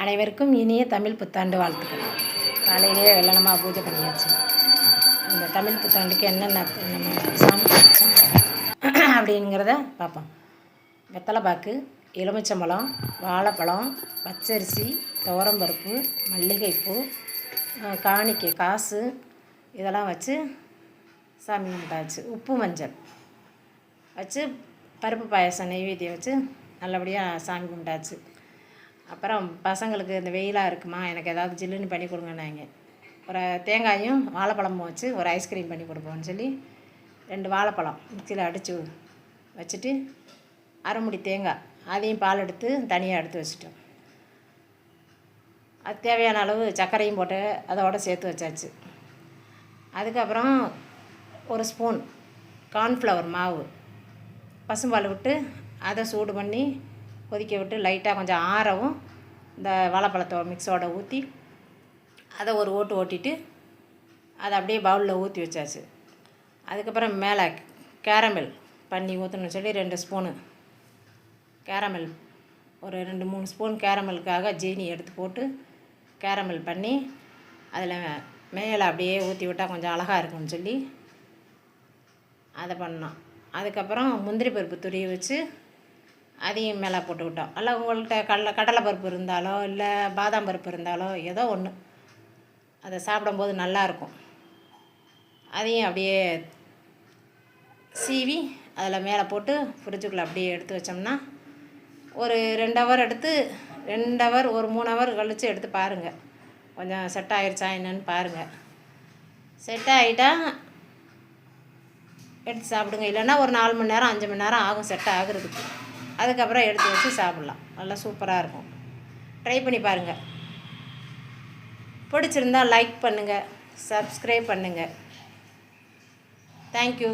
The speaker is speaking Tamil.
அனைவருக்கும் இனிய தமிழ் புத்தாண்டு வாழ்த்துக்கள். காலையிலேயே வெள்ளனமாக பூஜை பண்ணியாச்சு. இந்த தமிழ் புத்தாண்டுக்கு என்னென்ன நம்ம சாமி வச்சோம் அப்படிங்கிறத பார்ப்போம். வெத்தலைப்பாக்கு, எலுமிச்சம்பழம், வாழைப்பழம், பச்சரிசி, துவரம்பருப்பு, மல்லிகைப்பூ, காணிக்கை காசு இதெல்லாம் வச்சு சாமி கும்பிட்டாச்சு. உப்பு மஞ்சள் வச்சு பருப்பு பாயசம் நெய்வேத்தியம் வச்சு நல்லபடியாக சாமி கும்பிட்டாச்சு. அப்புறம் பசங்களுக்கு இந்த வெயிலாக இருக்குமா, எனக்கு ஏதாவது ஜில்லுன்னு பண்ணி கொடுங்கன்னாங்க. ஒரு தேங்காயும் வாழைப்பழமும் வச்சு ஒரு ஐஸ்கிரீம் பண்ணி கொடுப்போம்னு சொல்லி 2 வாழைப்பழம் மிக்சியில் அடித்து வச்சுட்டு அரைமுடி தேங்காய் அதையும் பால் எடுத்து தனியாக எடுத்து வச்சுட்டோம். அது தேவையான அளவு சர்க்கரையும் போட்டு அதோடு சேர்த்து வச்சாச்சு. அதுக்கப்புறம் ஒரு ஸ்பூன் கார்ன்ஃப்ளவர் மாவு பசும்பால் விட்டு அதை சூடு பண்ணி கொதிக்க விட்டு லைட்டாக கொஞ்சம் ஆறவும் இந்த வாழைப்பழத்தோட மிக்ஸோட ஊற்றி அதை ஒரு ஓட்டு ஓட்டிட்டு அதை அப்படியே பவுலில் ஊற்றி வச்சாச்சு. அதுக்கப்புறம் மேலே கேரமல் பண்ணி ஊற்றணும்னு சொல்லி 2 ஸ்பூனு கேரமல், ஒரு 2-3 ஸ்பூன் கேரமலுக்காக ஜீனி எடுத்து போட்டு கேரமல் பண்ணி அதில் மேலே அப்படியே ஊற்றி விட்டால் கொஞ்சம் அழகாக இருக்கும்னு சொல்லி அதை பண்ணோம். அதுக்கப்புறம் முந்திரி பருப்பு துருவி வச்சு அதையும் மேலே போட்டு விட்டோம். அல்ல உங்கள்கிட்ட கடலை பருப்பு இருந்தாலோ இல்லை பாதாம் பருப்பு இருந்தாலோ ஏதோ ஒன்று அதை சாப்பிடும்போது நல்லாயிருக்கும். அதையும் அப்படியே சீவி அதில் மேலே போட்டு ஃப்ரிட்ஜுக்குள்ளே அப்படியே எடுத்து வச்சோம்னா ஒரு 2 ஹவர் எடுத்து 2 ஹவர் ஒரு 3 ஹவர் கழித்து எடுத்து பாருங்கள், கொஞ்சம் செட் ஆகிடுச்சா என்னன்னு பாருங்கள். செட் ஆகிட்டா எடுத்து சாப்பிடுங்க. இல்லைன்னா ஒரு 4 மணி நேரம் 5 மணி நேரம் ஆகும் செட் ஆகுறதுக்கு. அதுக்கப்புறம் எடுத்து வச்சு சாப்பிட்லாம். நல்லா சூப்பராக இருக்கும். ட்ரை பண்ணி பாருங்கள். பிடிச்சிருந்தால் லைக் பண்ணுங்கள், சப்ஸ்கிரைப் பண்ணுங்கள். தேங்க்யூ.